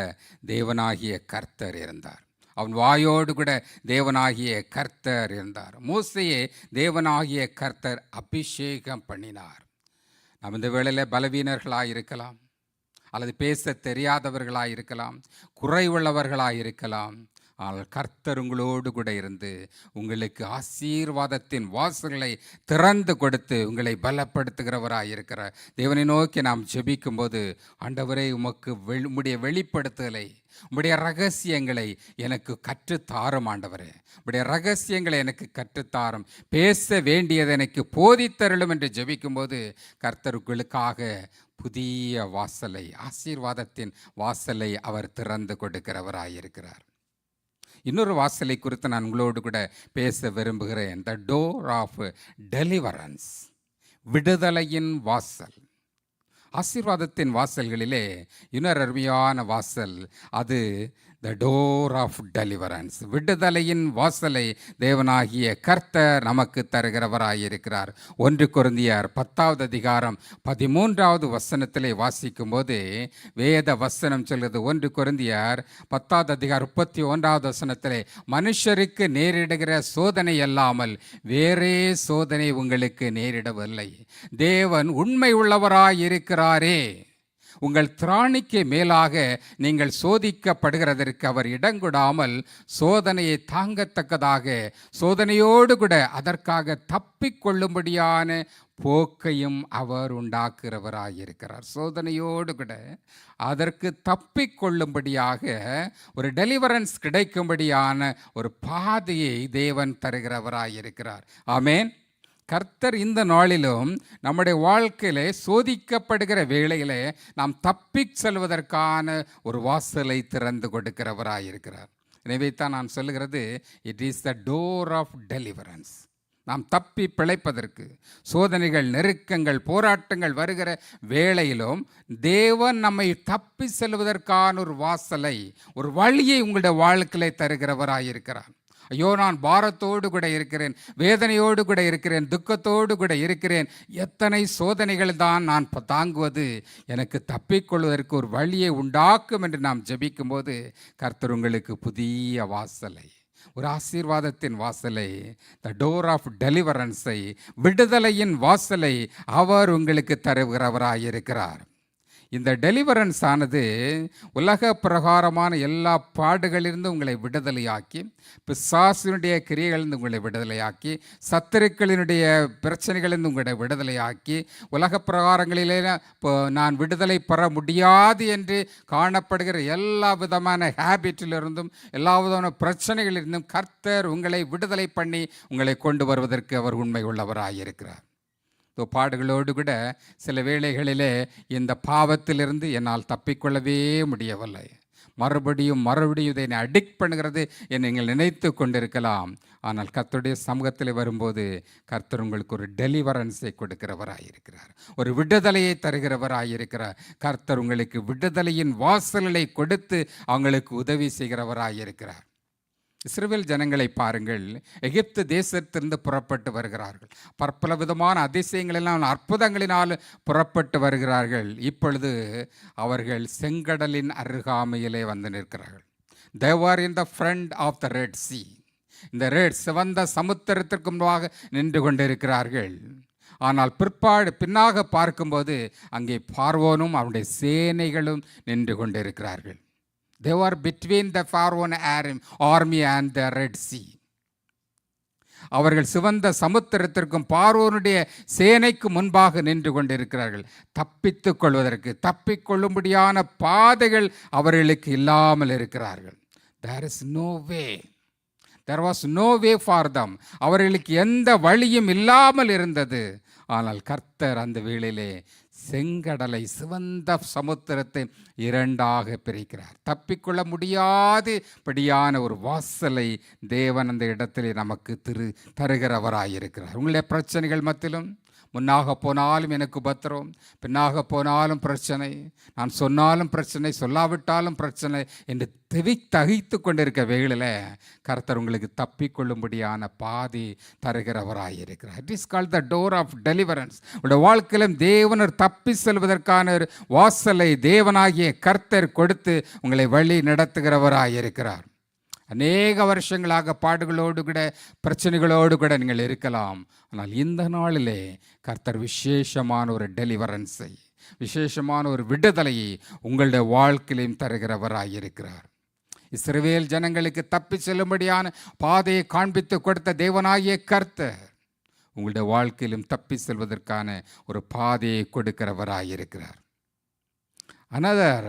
தேவனாகிய கர்த்தர் இருந்தார். அவன் வாயோடு கூட தேவனாகிய கர்த்தர் இருந்தார். மோசையை தேவனாகிய கர்த்தர் அபிஷேகம் பண்ணினார். நாம் இந்த வேளையில் பலவீனர்களாக இருக்கலாம், அல்லது பேச தெரியாதவர்களாக இருக்கலாம், குறைவுள்ளவர்களாக இருக்கலாம். ஆனால் கர்த்தர் உங்களோடு கூட இருந்து உங்களுக்கு ஆசீர்வாதத்தின் வாசல்களை திறந்து கொடுத்து உங்களை பலப்படுத்துகிறவராக இருக்கிறார். தேவனை நோக்கி நாம் ஜெபிக்கும்போது, ஆண்டவரே, உம்முடைய வெளிப்படுத்துதலை, உம்முடைய ரகசியங்களை எனக்கு கற்றுத்தாரும் ஆண்டவரே, உம்முடைய ரகசியங்களை எனக்கு கற்றுத்தாரும், பேச வேண்டியதை எனக்கு போதித்தருளும் என்று ஜெபிக்கும்போது கர்த்தர் உங்களுக்காக புதிய வாசலை, ஆசீர்வாதத்தின் வாசலை அவர் திறந்து கொடுக்கிறவராயிருக்கிறார். இன்னொரு வாசலை குறித்து நான் உங்களோடு கூட பேச விரும்புகிறேன். த டோர் ஆஃப் டெலிவரன்ஸ், விடுதலையின் வாசல். ஆசீர்வாதத்தின் வாசல்களிலே இன்னொரு அருமையான வாசல், அது த டோர் ஆஃப் டெலிவரன்ஸ். விடுதலையின் வாசலை தேவனாகிய கர்த்தர் நமக்கு தருகிறவராயிருக்கிறார். 1 கொரிந்தியர் 10வது அதிகாரம் 13வது வசனத்திலே வாசிக்கும் போது வேத வசனம் சொல்கிறது. 1 கொரிந்தியர் 10வது அதிகாரம் 31வது வசனத்திலே, மனுஷருக்கு நேரிடுகிற சோதனை அல்லாமல் வேறே சோதனை உங்களுக்கு நேரிடவில்லை, தேவன் உண்மை உள்ளவராயிருக்கிறாரே. உங்கள் திராணிக்கு மேலாக நீங்கள் சோதிக்கப்படுகிறதற்கு அவர் இடங்கொடாமல் சோதனையை தாங்கத்தக்கதாக சோதனையோடு கூட அதற்காக தப்பிக்கொள்ளும்படியான போக்கையும் அவர் உண்டாக்குறவராயிருக்கிறார். சோதனையோடு கூட அதற்கு தப்பிக்கொள்ளும்படியாக ஒரு டெலிவரன்ஸ் கிடைக்கும்படியான ஒரு பாதையை தேவன் தருகிறவராயிருக்கிறார். ஆமேன். கர்த்தர் இந்த நாளிலும் நம்முடைய வாழ்க்கையிலே சோதிக்கப்படுகிற வேளையிலே நாம் தப்பி செல்வதற்கான ஒரு வாசலை திறந்து கொடுக்கிறவராயிருக்கிறார். எனவே தான் நான் சொல்லுகிறது, it is the door of deliverance. நாம் தப்பி பிழைப்பதற்கு, சோதனைகள், நெருக்கங்கள், போராட்டங்கள் வருகிற வேளையிலும் தேவன் நம்மை தப்பி செல்வதற்கான ஒரு வாசலை, ஒரு வழியை உங்களுடைய வாழ்க்கையிலே தருகிறவராயிருக்கிறார். ஐயோ, நான் பாரத்தோடு கூட இருக்கிறேன், வேதனையோடு கூட இருக்கிறேன், துக்கத்தோடு கூட இருக்கிறேன், எத்தனை சோதனைகள் தான் நான் தாங்குவது, எனக்கு தப்பிக்கொள்வதற்கு ஒரு வழியை உண்டாக்கும் என்று நாம் ஜெபிக்கும்போது கர்த்தர் உங்களுக்கு புதிய வாசலை, ஒரு ஆசீர்வாதத்தின் வாசலை, த டோர் ஆஃப் டெலிவரன்ஸை, விடுதலையின் வாசலை அவர் உங்களுக்கு தருகிறவராயிருக்கிறார். இந்த டெலிவரன்ஸ் ஆனது உலக பிரகாரமான எல்லா பாடுகளிலிருந்து உங்களை விடுதலையாக்கி, பிசாசினுடைய கிரியைகளிலிருந்து உங்களை விடுதலையாக்கி, சத்துருக்களினுடைய பிரச்சனைகளிலிருந்து உங்களை விடுதலையாக்கி, உலக பிரகாரங்களிலே நான் விடுதலை பெற முடியாது என்று காணப்படுகிற எல்லா விதமான ஹேபிட்டிலிருந்தும், எல்லா விதமான பிரச்சனைகளிலிருந்தும் கர்த்தர் உங்களை விடுதலை பண்ணி உங்களை கொண்டு வருவதற்கு அவர் உண்மை உள்ளவராயிருக்கிறார். பாடுகளோடு கூட சில வேளைகளிலே இந்த பாவத்திலிருந்து என்னால் தப்பிக்கொள்ளவே முடியவில்லை, மறுபடியும் இதை என்னை அடிக்ட் பண்ணுகிறது என்று நீங்கள் நினைத்து கொண்டிருக்கலாம். ஆனால் கர்த்தருடைய சமூகத்தில் வரும்போது கர்த்தர் உங்களுக்கு ஒரு டெலிவரன்ஸை கொடுக்கிறவராயிருக்கிறார், ஒரு விடுதலையை தருகிறவராயிருக்கிறார். கர்த்தர் உங்களுக்கு விடுதலையின் வாசல்களை கொடுத்து அவங்களுக்கு உதவி செய்கிறவராயிருக்கிறார். இஸ்ரவேல் ஜனங்களை பாருங்கள், எகிப்து தேசத்திலிருந்து புறப்பட்டு வருகிறார்கள். பற்பல விதமான அதிசயங்களெல்லாம் அற்புதங்களினால் புறப்பட்டு வருகிறார்கள். இப்பொழுது அவர்கள் செங்கடலின் அருகாமையிலே வந்து நிற்கிறார்கள். They were in the front of the Red Sea. இந்த சிவந்த சமுத்திரத்திற்கு முன்பாக நின்று கொண்டிருக்கிறார்கள். ஆனால் பின்னாக பார்க்கும்போது அங்கே பார்வோனும் அவனுடைய சேனைகளும் நின்று கொண்டிருக்கிறார்கள். They were between the Pharaoh army and the Red Sea. அவர்கள் சிவந்த சமுத்திரத்திற்கும் பார்வோனுடைய சேனைக்கு முன்பாக நின்று கொண்டிருக்கிறார்கள். தப்பித்துக் கொள்வதற்கு, தப்பிக்கொள்ளும்படியான பாதைகள் அவர்களுக்கு இல்லாமல் இருக்கிறார்கள். There is no way. There was no way for them. அவர்களுக்கு எந்த வழியும் இல்லாமல் இருந்தது. ஆனால் கர்த்தர் அந்த வேளையிலே செங்கடலை, சிவந்த சமுத்திரத்தை 2ஆக பிரிக்கிறார். தப்பிக்கொள்ள முடியாது படியான ஒரு வாசலை தேவன் அந்த இடத்திலே நமக்கு தருகிறவராயிருக்கிறார். உங்களுடைய பிரச்சனைகள் மத்தியிலும், முன்னாக போனாலும் எனக்கு உபத்திரம், பின்னாக போனாலும் பிரச்சனை, நான் சொன்னாலும் பிரச்சனை, சொல்லாவிட்டாலும் பிரச்சனை என்று தகித்து கொண்டிருக்க வேளையில் கர்த்தர் உங்களுக்கு தப்பிக்கொள்ளும்படியான பாதி தருகிறவராயிருக்கிறார். It is called the door of deliverance. உங்களுடைய வாழ்க்கையிலும் தேவனர் தப்பி செல்வதற்கான ஒரு வாசலை தேவனாகிய கர்த்தர் கொடுத்து உங்களை வழி நடத்துகிறவராயிருக்கிறார். அநேக வருஷங்களாக பாடுகளோடு கூட பிரச்சனைகளோடு கூட நீங்கள் இருக்கலாம். ஆனால் இந்த நாளிலே கர்த்தர் விசேஷமான ஒரு டெலிவரன்ஸை, விசேஷமான ஒரு விடுதலையை உங்களுடைய வாழ்க்கையிலும் தருகிறவராயிருக்கிறார். இஸ்ரவேல் ஜனங்களுக்கு தப்பி செல்லும்படியான பாதையை காண்பித்து கொடுத்த தேவனாகிய கர்த்தர் உங்களுடைய வாழ்க்கையிலும் தப்பி செல்வதற்கான ஒரு பாதையை கொடுக்கிறவராயிருக்கிறார். Another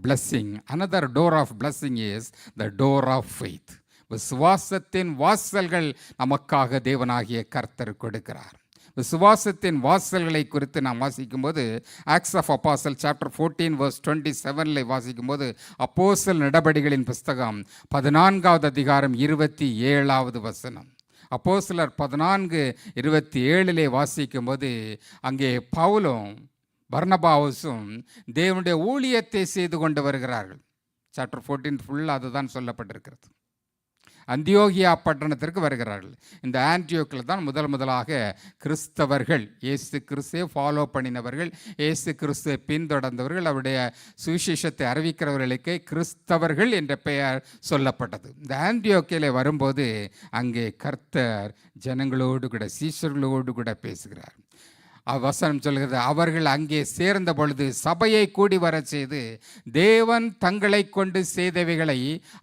blessing, another door of blessing is the door of faith. விசுவாசத்தின் வாசல்கள் நமக்காக தேவனாகிய கர்த்தர் கொடுக்கிறார். விசுவாசத்தின் வாசல்களை குறித்து நாம் வாசிக்கும்போது Acts of apostle chapter 14 verse 27 வாசிக்கும்போது அப்போஸ்தலர் நடபடிகளின் புஸ்தகம் 14வது அதிகாரம் 27வது வசனம். அப்போஸ்தலர் 14:27 வாசிக்கும்போது அங்கே பவுலும் பர்னபாவுசும் தேவனுடைய ஊழியத்தை செய்து கொண்டு வருகிறார்கள். சாப்டர் 14 ஃபுல்லாக அதுதான் சொல்லப்பட்டிருக்கிறது. அந்தியோகியா பட்டணத்திற்கு வருகிறார்கள். இந்த ஆன்டியோக்கில் தான் முதலாக கிறிஸ்தவர்கள், இயேசு கிறிஸ்துவை ஃபாலோ பண்ணினவர்கள், இயேசு கிறிஸ்துவை பின்தொடர்ந்தவர்கள், அவருடைய சுவிசேஷத்தை அறிவிக்கிறவர்களுக்கு கிறிஸ்தவர்கள் என்ற பெயர் சொல்லப்பட்டது. இந்த ஆன்டியோக்கியில் வரும்போது அங்கே கர்த்தர் ஜனங்களோடு கூட, சீஷர்களோடு கூட பேசுகிறார். வசனம் சொல்கிறது, அவர்கள் அங்கே சேர்ந்த பொழுது சபையை கூடி வர செய்து தேவன் தங்களை கொண்டு செய்தவைகளை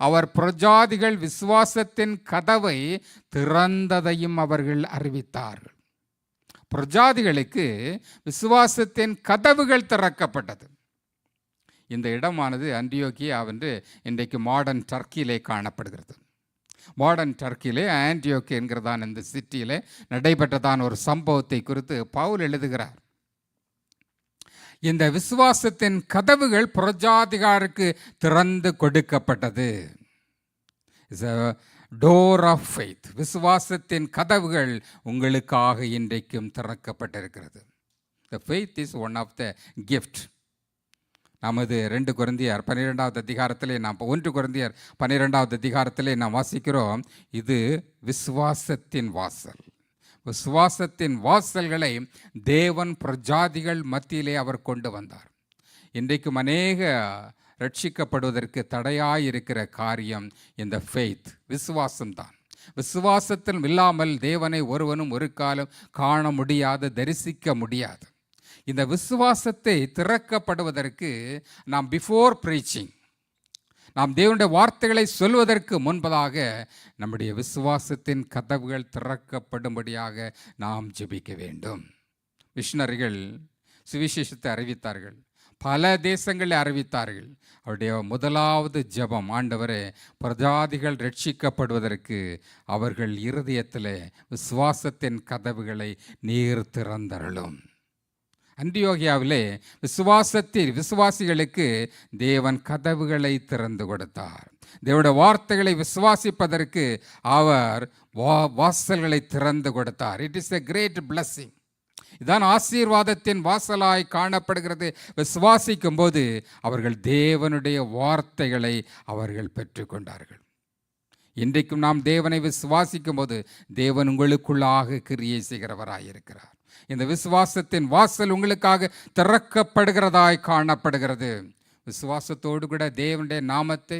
அவர் பிரஜாதிகள் விசுவாசத்தின் கதவை திறந்ததையும் அவர்கள் அறிவித்தார்கள். பிரஜாதிகளுக்கு விசுவாசத்தின் கதவுகள் திறக்கப்பட்டது. இந்த இடமானது அந்தியோக்கியா என்று இன்றைக்கு மாடர்ன் டர்க்கியிலே காணப்படுகிறது. மாடர்ன் டர்க்கியிலே ஆன்டியோக் என்கிறதான இந்த சிட்டியிலே நடைபெற்றதான ஒரு சம்பவத்தை குறித்து பவுல் எழுதுகிறார். இந்த விசுவாசத்தின் கதவுகள் புறஜாதிகாருக்கு திறந்து கொடுக்கப்பட்டது. It's a door of faith. விசுவாசத்தின் கதவுகள் உங்களுக்காக இன்றைக்கும் திறக்கப்பட்டிருக்கிறது. The faith is one of the gift. நமது 2 கொரிந்தியர் 12வது அதிகாரத்திலே நாம் 1 கொரிந்தியர் 12வது அதிகாரத்திலே நாம் வாசிக்கிறோம், இது விசுவாசத்தின் வாசல். விசுவாசத்தின் வாசல்களை தேவன் பிரஜாதிகள் மத்தியிலே அவர் கொண்டு வந்தார். இன்றைக்கும் அநேக ரட்சிக்கப்படுவதற்கு தடையாயிருக்கிற காரியம் இந்த ஃபெய்த், விசுவாசம்தான். விசுவாசத்தில் இல்லாமல் தேவனை ஒருவனும் ஒரு காலம் காண முடியாது, தரிசிக்க முடியாது. இந்த விசுவாசத்தை திறக்கப்படுவதற்கு நாம் பிஃபோர் ப்ரீச்சிங், நாம் தேவனுடைய வார்த்தைகளை சொல்வதற்கு முன்பதாக நம்முடைய விசுவாசத்தின் கதவுகள் திறக்கப்படும்படியாக நாம் ஜெபிக்க வேண்டும். மிஷனரிகள் சுவிசேஷத்தை அறிவித்தார்கள், பல தேசங்களில் அறிவித்தார்கள். அவருடைய முதலாவது ஜெபம், ஆண்டவரே பிரஜாதிகள் ரட்சிக்கப்படுவதற்கு அவர்கள் இருதயத்தில் விசுவாசத்தின் கதவுகளை நீர் திறந்தருளும். அந்தியோகியாவிலே விசுவாசிகளுக்கு தேவன் கதவுகளை திறந்து கொடுத்தார். தேவனுடைய வார்த்தைகளை விசுவாசிப்பதற்கு அவர் வாசல்களை திறந்து கொடுத்தார். It is a great blessing. இதான் ஆசீர்வாதத்தின் வாசலாய் காணப்படுகிறது. விசுவாசிக்கும் போது அவர்கள் தேவனுடைய வார்த்தைகளை அவர்கள் பெற்றுக்கொண்டார்கள். இன்றைக்கும் நாம் தேவனை விசுவாசிக்கும் போது தேவன் உங்களுக்குள்ளாக கிரியை செய்கிறவராயிருக்கிறார். இந்த விசுவாசத்தின் வாசல் உங்களுக்காக திறக்கப்படுகிறதாய் காணப்படுகிறது. விசுவாசத்தோடு கூட தேவனுடைய நாமத்தை,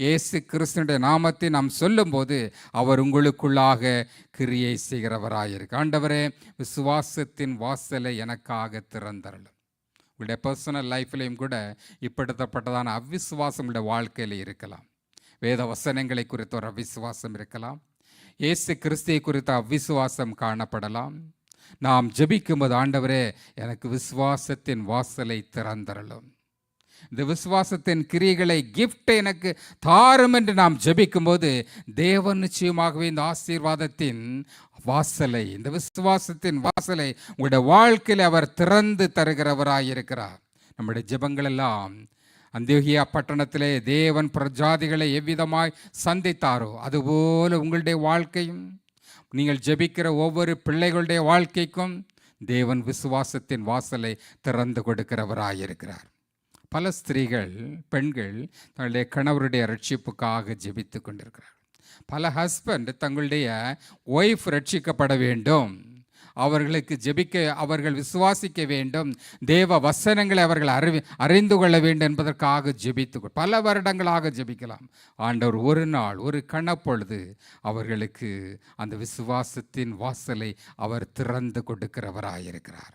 இயேசு கிறிஸ்துனுடைய நாமத்தை நாம் சொல்லும்போது அவர் உங்களுக்குள்ளாக கிரியை செய்கிறவராயிருக்கு. ஆண்டவரே, விசுவாசத்தின் வாசலை எனக்காக திறந்தருளும். உங்களுடைய பர்சனல் லைஃப்லையும் கூட இப்படிப்பட்டதான அவ்விசுவாசம் உங்களுடைய வாழ்க்கையில் இருக்கலாம். வேத வசனங்களை குறித்த ஒரு அவ்விசுவாசம் இருக்கலாம். இயேசு கிறிஸ்துவை குறித்த அவ்விசுவாசம் காணப்படலாம். நாம் ஜெபிக்கும்போது, ஆண்டவரே எனக்கு விசுவாசத்தின் வாசலை திறந்தருளும், இந்த விசுவாசத்தின் கிரியைகளை கிஃப்ட் எனக்கு தாரும் என்று நாம் ஜெபிக்கும்போது தேவன் நிச்சயமாகவே இந்த ஆசீர்வாதத்தின் வாசலை, இந்த விசுவாசத்தின் வாசலை உங்களுடைய வாழ்க்கையில் அவர் திறந்து தருகிறவராயிருக்கிறார். நம்முடைய ஜெபங்கள் எல்லாம் அந்தியோகியா பட்டணத்திலே தேவன் பிரஜாதிகளை எவ்விதமாய் சந்தித்தாரோ அதுபோல உங்களுடைய வாழ்க்கையும், நீங்கள் ஜெபிக்கிற ஒவ்வொரு பிள்ளைகளுடைய வாழ்க்கைக்கும் தேவன் விசுவாசத்தின் வாசலை திறந்து கொடுக்கிறவராயிருக்கிறார். பல ஸ்திரீகள், பெண்கள் தங்களுடைய கணவருடைய ரட்சிப்புக்காக ஜெபித்து கொண்டிருக்கிறார். பல ஹஸ்பண்ட் தங்களுடைய ஒய்ஃப் ரட்சிக்கப்பட வேண்டும், அவர்களுக்கு அவர்கள் விசுவாசிக்க வேண்டும், தேவ வசனங்களை அவர்கள் அறிந்து கொள்ள வேண்டும் என்பதற்காக பல வருடங்களாக ஜெபிக்கலாம். ஆண்டவர் ஒரு நாள், ஒரு கணப்பொழுது அவர்களுக்கு அந்த விசுவாசத்தின் வாசலை அவர் திறந்து கொடுக்கிறவராயிருக்கிறார்.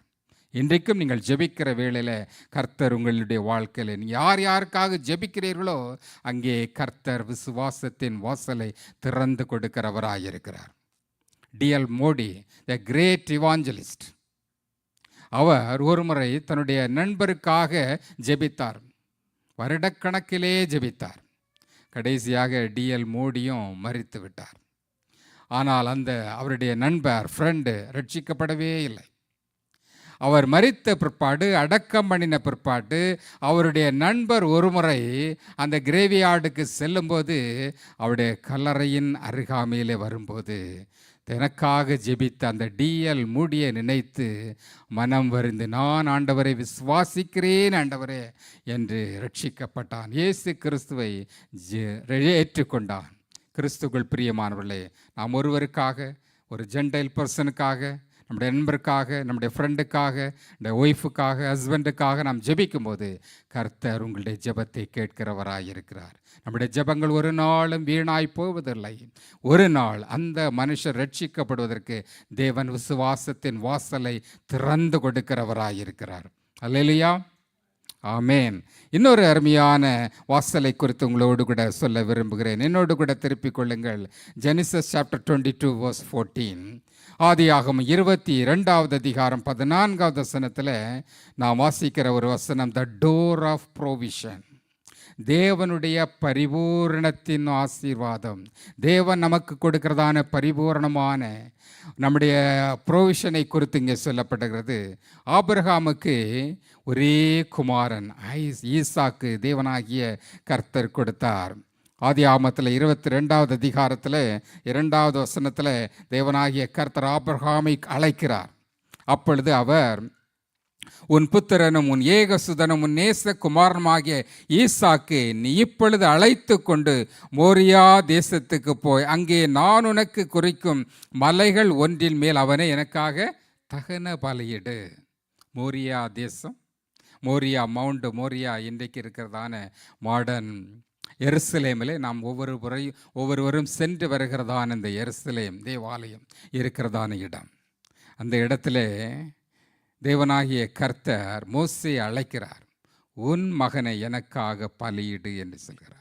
இன்றைக்கும் நீங்கள் ஜெபிக்கிற வேளையில் கர்த்தர் உங்களுடைய வாழ்க்கையில் நீங்கள் யாருக்காக ஜெபிக்கிறீர்களோ அங்கே கர்த்தர் விசுவாசத்தின் வாசலை திறந்து கொடுக்கிறவராயிருக்கிறார். D.L. மோடி, த கிரேட் இவாஞ்சலிஸ்ட், அவர் ஒரு முறை தன்னுடைய நண்பருக்காக ஜெபித்தார். வருடக்கணக்கிலே ஜெபித்தார். கடைசியாக D.L. மோடியும் மரித்து விட்டார். ஆனால் அவருடைய ஃப்ரெண்டு ரட்சிக்கப்படவே இல்லை. அவர் மரித்த பிற்பாடு, அடக்கம் பண்ணின பிற்பாடு, அவருடைய நண்பர் ஒரு முறை அந்த கிரேவியார்டுக்கு செல்லும்போது அவருடைய கல்லறையின் அருகாமையிலே வரும்போது எனக்காக ஜெபித்த அந்த D.L. மூடியை நினைத்து மனம் வருந்து, நான் ஆண்டவரை விசுவாசிக்கிறேன் ஆண்டவரே என்று ரட்சிக்கப்பட்டான். இயேசு கிறிஸ்துவை ஏற்றுக்கொண்டான். கிறிஸ்துக்குள் பிரியமானவர்களே, நாம் ஒருவருக்காக, ஒரு ஜென்டைல் பர்சனுக்காக, நம்முடைய நண்பருக்காக, நம்முடைய ஃப்ரெண்டுக்காக, நம்முடைய ஒய்ஃபுக்காக, ஹஸ்பண்டுக்காக நாம் ஜெபிக்கும் போது கர்த்தர் உங்களுடைய ஜெபத்தை கேட்கிறவராயிருக்கிறார். நம்முடைய ஜெபங்கள் ஒரு நாளும் வீணாய் போவதில்லை. ஒரு நாள் அந்த மனுஷர் ரட்சிக்கப்படுவதற்கு தேவன் விசுவாசத்தின் வாசலை திறந்து கொடுக்கிறவராயிருக்கிறார். அல்லேலூயா, ஆமேன். இன்னொரு அருமையான வாசலை குறித்து உங்களோடு கூட சொல்ல விரும்புகிறேன். என்னோடு கூட திருப்பிக் கொள்ளுங்கள். Genesis chapter 22 verse 14. ஆதியாகமம் 22வது அதிகாரம் 14வது வசனத்தில் நான் வாசிக்கிற ஒரு வசனம், த டோர் ஆஃப் ப்ரோவிஷன். தேவனுடைய பரிபூரணத்தின் ஆசீர்வாதம், தேவன் நமக்கு கொடுக்கிறதான பரிபூரணமான நம்முடைய ப்ரோவிஷனை குறித்து இங்கே சொல்லப்படுகிறது. ஆபிரகாமுக்கு ஒரே குமாரன் ஈசாக்கு தேவனாகிய கர்த்தர் கொடுத்தார். ஆதியாகமத்தில் 22வது அதிகாரத்தில் 2வது வசனத்தில் தேவனாகிய கர்த்தர் ஆபிரகாமை அழைக்கிறார். அப்பொழுது அவர், உன் புத்திரனும் உன் ஏகசுதனும் உன் நேச குமாரனுமாகிய ஈசாக்கு நீ இப்பொழுது அழைத்து கொண்டு மோரியா தேசத்துக்கு போய் அங்கே நான் உனக்கு குறிக்கும் மலைகள் ஒன்றின் மேல் அவனை எனக்காக தகன பலியிடு. மோரியா தேசம், மோரியா மவுண்ட் மோரியா இன்றைக்கு இருக்கிறதான மாடர்ன் எருசலேமிலே நாம் ஒவ்வொருவரும் சென்று வருகிறதான இந்த எருசலேம் தேவாலயம் இருக்கிறதான இடம். அந்த இடத்துல தேவனாகிய கர்த்தர் மோசே அழைக்கிறார். உன் மகனை எனக்காக பலியிடு என்று சொல்கிறார்.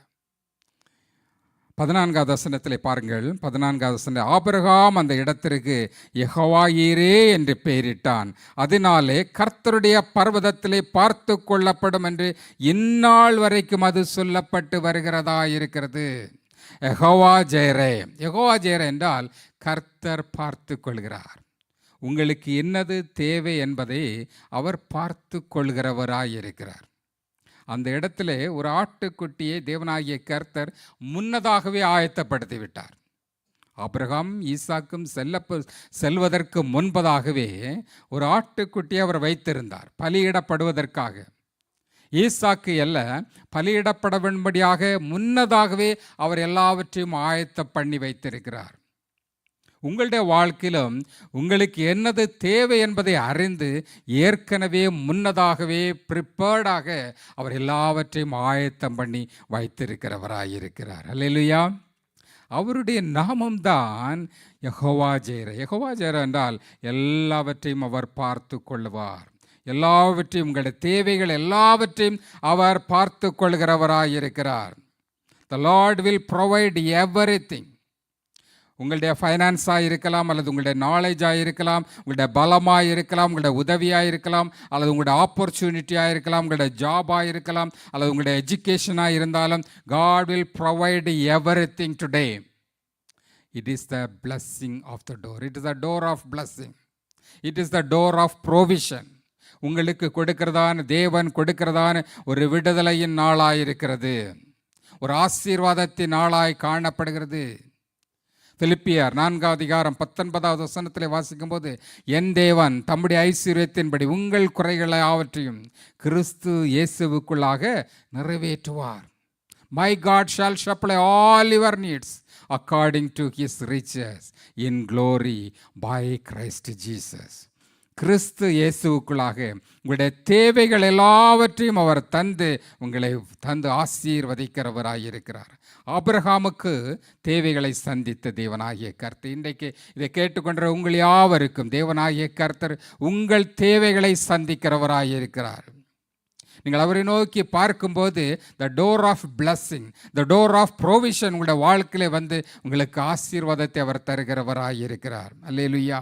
14வது வசனத்தில் பாருங்கள். 14வது வசனம், ஆபிரகாம் அந்த இடத்திற்கு யெகோவா-ஈரே என்று பெயரிட்டான். அதனாலே கர்த்தருடைய பர்வதத்திலே பார்த்து கொள்ளப்படும் என்று இந்நாள் வரைக்கும் அது சொல்லப்பட்டு வருகிறதா இருக்கிறது. யெகோவா ஜெயரே. யெகோவா ஜெயரே என்றால் கர்த்தர் பார்த்து கொள்கிறார். உங்களுக்கு என்னது தேவை என்பதை அவர் பார்த்து கொள்கிறவராயிருக்கிறார். அந்த இடத்துல ஒரு ஆட்டுக்குட்டியை தேவனாகிய கர்த்தர் முன்னதாகவே ஆயத்தப்படுத்தி விட்டார். ஆபிரகாம் ஈசாக்கும் செல்வதற்கு முன்பதாகவே ஒரு ஆட்டுக்குட்டியை அவர் வைத்திருந்தார் பலியிடப்படுவதற்காக. ஈசாக்கு அல்ல, பலியிடப்பட வேண்டும்படியாக முன்னதாகவே அவர் எல்லாவற்றையும் ஆயத்தம் பண்ணி வைத்திருக்கிறார். உங்களுடைய வாழ்க்கையிலும் உங்களுக்கு என்னது தேவை என்பதை அறிந்து ஏற்கனவே முன்னதாகவே ப்ரிப்பேர்டாக அவர் எல்லாவற்றையும் ஆயத்தம் பண்ணி வைத்திருக்கிறவராயிருக்கிறார். அல்லேலூயா. அவருடைய நாமம்தான் யெகோவா ஜீரே. யெகோவா ஜீரே என்றால் எல்லாவற்றையும் அவர் பார்த்து கொள்வார். எல்லாவற்றையும், உங்களுடைய தேவைகள் எல்லாவற்றையும் அவர் பார்த்து கொள்கிறவராயிருக்கிறார். The Lord will provide everything. உங்களுடைய ஃபைனான்ஸாக இருக்கலாம், அல்லது உங்களுடைய நாலேஜாக இருக்கலாம், உங்களுடைய பலமாக இருக்கலாம், உங்களுடைய உதவியாக இருக்கலாம், அல்லது உங்களுடைய ஆப்பர்ச்சுனிட்டியாக இருக்கலாம், உங்களுடைய ஜாபாக இருக்கலாம், அல்லது உங்களுடைய எஜுகேஷனாக இருந்தாலும், God will provide everything today. It is the blessing of the door. It is the door of blessing. It is the door of provision. உங்களுக்கு கொடுக்கிறதான, தேவன் கொடுக்கிறதான ஒரு விடுதலையின் நாளாக இருக்கிறது, ஒரு ஆசீர்வாதத்தின் நாளாய் காணப்படுகிறது. பிலிப்பியர் 4வது அதிகாரம் 19வது வசனத்திலே வாசிக்கும் போது, என் தேவன் தம்முடைய ஐஸ்வர்யத்தின்படி உங்கள் குறைகளை யாவற்றையும் கிறிஸ்து இயேசுவுக்குள்ளாக நிறைவேற்றுவார். My God shall supply all your needs according to his riches in glory by Christ Jesus. கிறிஸ்து இயேசுவுக்குள்ளாக உங்களுடைய தேவைகள் எல்லாவற்றையும் அவர் உங்களை தந்து ஆசீர்வதிக்கிறவராயிருக்கிறார். ஆபிரகாமுக்கு தேவைகளை சந்தித்த தேவனாகிய கர்த்தர் இன்றைக்கு இதை கேட்டுக்கொண்ட உங்கள் யாவருக்கும் தேவனாகிய கர்த்தர் உங்கள் தேவைகளை சந்திக்கிறவராயிருக்கிறார். நீங்கள் அவரை நோக்கி பார்க்கும்போது the door of blessing, the door of provision உங்களுடைய வாழ்க்கையில உங்களுக்கு ஆசீர்வாதத்தை அவர் தருகிறவராயிருக்கிறார். அல்லேலூயா.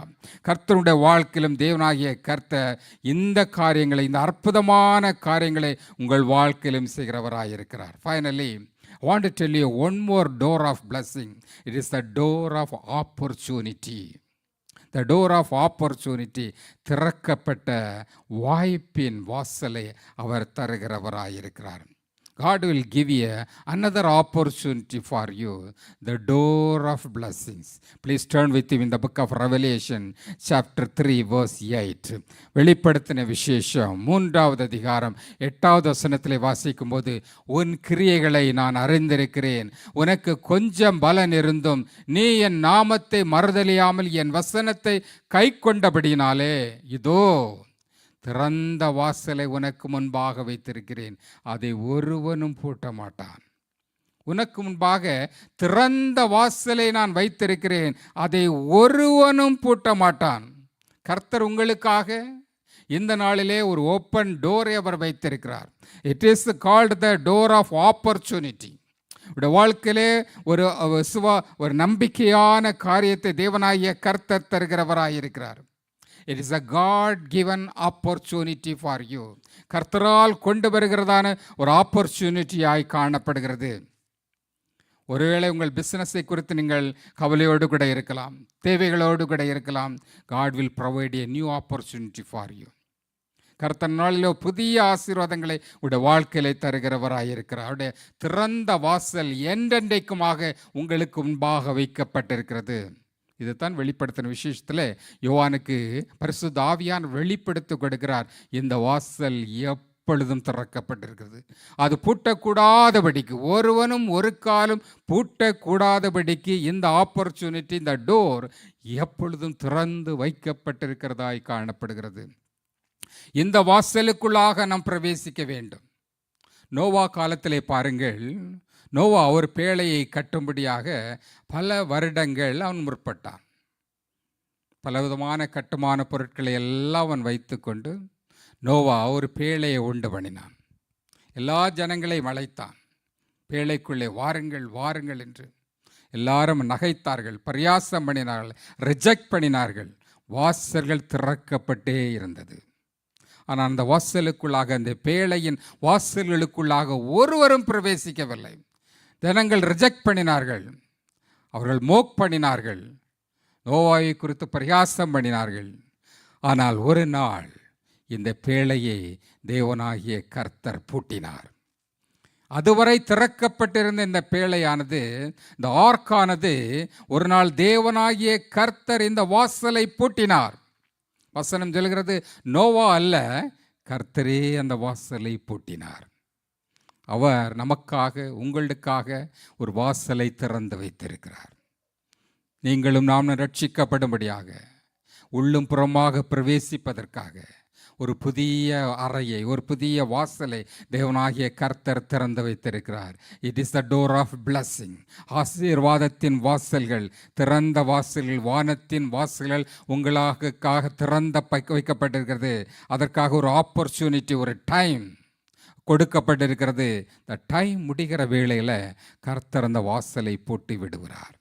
கர்த்தருடைய வாழ்க்கையிலும் தேவனாகிய கர்த்தர் இந்த காரியங்களை, இந்த அற்புதமான காரியங்களை உங்கள் வாழ்க்கையிலும் செய்கிறவராயிருக்கிறார். Finally I want to tell you one more door of blessing. It is the door of opportunity. The door of opportunity, திறக்கப்பட்ட வாய்ப்பின் வாசலை அவர் தருகிறவராயிருக்கிறார். God will give you another opportunity for you, the door of blessings. Please turn with me in the book of Revelation, chapter 3, verse 8. வெளிப்படுத்தின விசேஷம் 3வது அதிகாரம் 8வது வசனத்திலே வாசிக்கும் போது, உன் கிரியைகளை நான் அறிந்திருக்கிறேன், உனக்கு கொஞ்சம் பலன் இருந்தும் நீ என் நாமத்தை மறுதலியாமல் என் வசனத்தை கை கொண்டபடினாலே இதோ திறந்த வாசலை உனக்கு முன்பாக வைத்திருக்கிறேன், அதை ஒருவனும் பூட்ட மாட்டான். உனக்கு முன்பாக திறந்த வாசலை நான் வைத்திருக்கிறேன், அதை ஒருவனும் பூட்ட மாட்டான். கர்த்தர் உங்களுக்காக இந்த நாளிலே ஒரு ஓப்பன் டோரை அவர் வைத்திருக்கிறார். It is called the door of opportunity. உடைய வாழ்க்கையிலே ஒரு நம்பிக்கையான காரியத்தை தேவனாகிய கர்த்தர் தருகிறவராயிருக்கிறார். It is a God-given opportunity for you. கர்த்தரால் கொண்டு வருகிறதான ஒரு ஆப்பர்ச்சுனிட்டியாய் காணப்படுகிறது. ஒருவேளை உங்கள் பிஸ்னஸை குறித்து நீங்கள் கவலையோடு கூட இருக்கலாம், தேவைகளோடு கூட இருக்கலாம். God will provide a new opportunity for you. கர்த்தர் நாளிலோ புதிய ஆசீர்வாதங்களை உடைய வாழ்க்கையிலே தருகிறவராயிருக்கிறார். அவருடைய திறந்த வாசல் என்றென்றைக்குமாக உங்களுக்கு முன்பாக வைக்கப்பட்டிருக்கிறது. இதுதான் வெளிப்படுத்தின விசேஷத்தில் யோவானுக்கு பரிசுத்த ஆவியானவர் வெளிப்படுத்தி கொடுக்கிறார். இந்த வாசல் எப்பொழுதும் திறக்கப்பட்டிருக்கிறது, அது பூட்டக்கூடாதபடிக்கு, ஒருவனும் ஒரு காலம் பூட்டக்கூடாதபடிக்கு இந்த ஆப்பர்ச்சுனிட்டி, இந்த டோர் எப்பொழுதும் திறந்து வைக்கப்பட்டிருக்கிறதாய் காணப்படுகிறது. இந்த வாசலுக்குள்ளாக நாம் பிரவேசிக்க வேண்டும். நோவா காலத்திலே பாருங்கள், நோவா ஒரு பேழையை கட்டும்படியாக பல வருடங்கள் அவன் முற்பட்டான். பலவிதமான கட்டுமான பொருட்களை எல்லாம் அவன் வைத்து கொண்டு நோவா ஒரு பேழையை உண்டு பண்ணினான். எல்லா ஜனங்களையும் அழைத்தான். பேழைக்குள்ளே வாருங்கள் வாருங்கள் என்று எல்லாரும் நகைத்தார்கள், பரியாசம் பண்ணினார்கள், ரிஜெக்ட் பண்ணினார்கள். வாசல்கள் திறக்கப்பட்டே இருந்தது. ஆனால் அந்த வாசலுக்குள்ளாக, அந்த பேழையின் வாசல்களுக்குள்ளாக ஒருவரும் பிரவேசிக்கவில்லை. ஜனங்கள் ரிஜெக்ட் பண்ணினார்கள், அவர்கள் மோக் பண்ணினார்கள், நோவாயை குறித்து பரியாசம் பண்ணினார்கள். ஆனால் ஒரு நாள் இந்த பேழையை தேவனாகிய கர்த்தர் பூட்டினார். அதுவரை திறக்கப்பட்டிருந்த இந்த பேழையானது, இந்த ஆர்க்கானது, ஒரு நாள் தேவனாகிய கர்த்தர் இந்த வாசலை பூட்டினார். வசனம் சொல்கிறது, நோவா அல்ல, கர்த்தரே அந்த வாசலை பூட்டினார். அவர் நமக்காக, உங்களுக்காக ஒரு வாசலை திறந்து வைத்திருக்கிறார். நீங்களும் நாமும் ரட்சிக்கப்படும்படியாக, உள்ளும் புறமாக பிரவேசிப்பதற்காக ஒரு புதிய அறையை, ஒரு புதிய வாசலை தேவனாகிய கர்த்தர் திறந்து வைத்திருக்கிறார். It is the door of blessing. ஆசீர்வாதத்தின் வாசல்கள், திறந்த வாசல்கள், வானத்தின் வாசல்கள் உங்களுக்காக திறந்த வைக்கப்பட்டிருக்கிறது. அதற்காக ஒரு ஆப்பர்ச்சுனிட்டி, ஒரு டைம் கொடுக்கப்பட்டிருக்கிறது. இந்த டைம் முடிகிற வேளையில் கர்த்தர் அந்த வாசலை பூட்டி விடுகிறார்.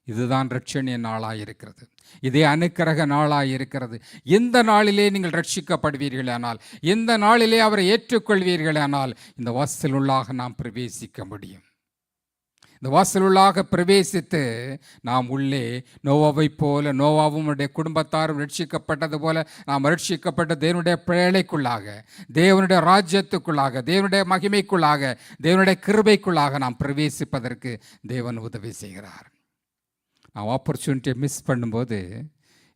இதுதான் ரட்சணிய நாளாயிருக்கிறது. இதே அனுக்கிரக நாளாயிருக்கிறது. இந்த நாளிலே நீங்கள் ரட்சிக்கப்படுவீர்களானால், இந்த நாளிலே அவரை ஏற்றுக்கொள்வீர்களானால், இந்த வாசலுள்ளாக நாம் பிரவேசிக்க முடியும். இந்த வாசலுள்ளாக பிரவேசித்து நாம் உள்ளே நோவாவை போல, நோவாவும் குடும்பத்தாரும் ரட்சிக்கப்பட்டது போல நாம் ரட்சிக்கப்பட்ட தேவனுடைய பேழைக்குள்ளாக, தேவனுடைய ராஜ்யத்துக்குள்ளாக, தேவனுடைய மகிமைக்குள்ளாக, தேவனுடைய கிருபைக்குள்ளாக நாம் பிரவேசிப்பதற்கு தேவன் உதவி செய்கிறார். நாம் ஆப்பர்ச்சுனிட்டியை மிஸ் பண்ணும்போது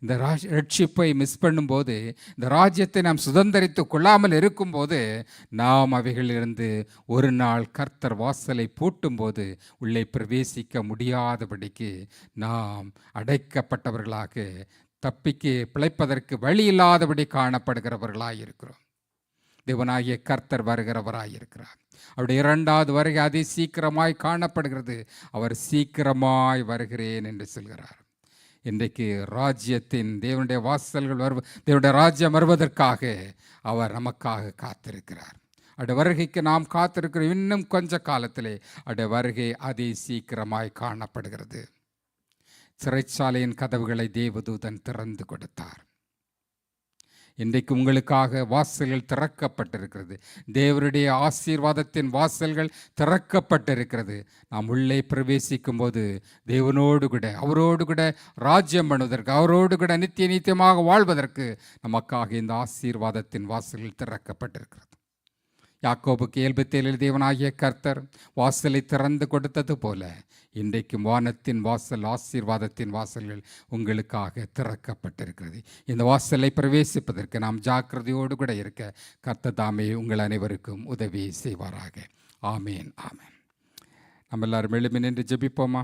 இந்த ரட்சிப்பை மிஸ் பண்ணும்போது, இந்த ராஜ்யத்தை நாம் சுதந்தரித்து கொள்ளாமல் இருக்கும்போது, நாம் அவைகளிலிருந்து ஒரு நாள் கர்த்தர் வாசலை பூட்டும்போது உள்ளே பிரவேசிக்க முடியாதபடிக்கு நாம் அடைக்கப்பட்டவர்களாக, தப்பிக்கு பிழைப்பதற்கு வழி இல்லாதபடி காணப்படுகிறவர்களாக இருக்கிறோம். தேவனாகிய கர்த்தர் வருகிறவராய் இருக்கிறார். அவருடைய இரண்டாவது வருகை அதி சீக்கிரமாய் காணப்படுகிறது. அவர் சீக்கிரமாய் வருகிறேன் என்று சொல்கிறார். இன்றைக்கு ராஜ்யத்தின் தேவனுடைய வாசல்கள் தேவனுடைய ராஜ்யம் வருவதற்காக அவர் நமக்காக காத்திருக்கிறார். அவருடைய வருகைக்கு நாம் காத்திருக்கிறோம். இன்னும் கொஞ்ச காலத்திலே அவருடைய வருகை அதி சீக்கிரமாய் காணப்படுகிறது. சிறைச்சாலையின் கதவுகளை தேவதூதன் திறந்து கொடுத்தார். இன்றைக்கு உங்களுக்காக வாசல்கள் திறக்கப்பட்டிருக்கிறது. தேவனுடைய ஆசீர்வாதத்தின் வாசல்கள் திறக்கப்பட்டிருக்கிறது. நாம் உள்ளே பிரவேசிக்கும் போது தேவனோடு கூட, அவரோடு கூட ராஜ்யம் பண்ணுவதற்கு, அவரோடு கூட நித்தியமாக வாழ்வதற்கு நமக்காக இந்த ஆசீர்வாதத்தின் வாசல்கள் திறக்கப்பட்டிருக்கிறது. யாக்கோபுக்கு 77 தேவனாகிய கர்த்தர் வாசலை திறந்து கொடுத்தது போல இன்றைக்கும் வானத்தின் வாசல், ஆசீர்வாதத்தின் வாசல்கள் உங்களுக்காக திறக்கப்பட்டிருக்கிறது. இந்த வாசலை பிரவேசிப்பதற்கு நாம் ஜாக்கிரதையோடு கூட இருக்க கர்த்தர் தாமே உங்கள் அனைவருக்கும் உதவி செய்வாராக. ஆமேன், ஆமேன். நம்ம எல்லாரும் எழுப்பி நின்று ஜெபிப்போமா?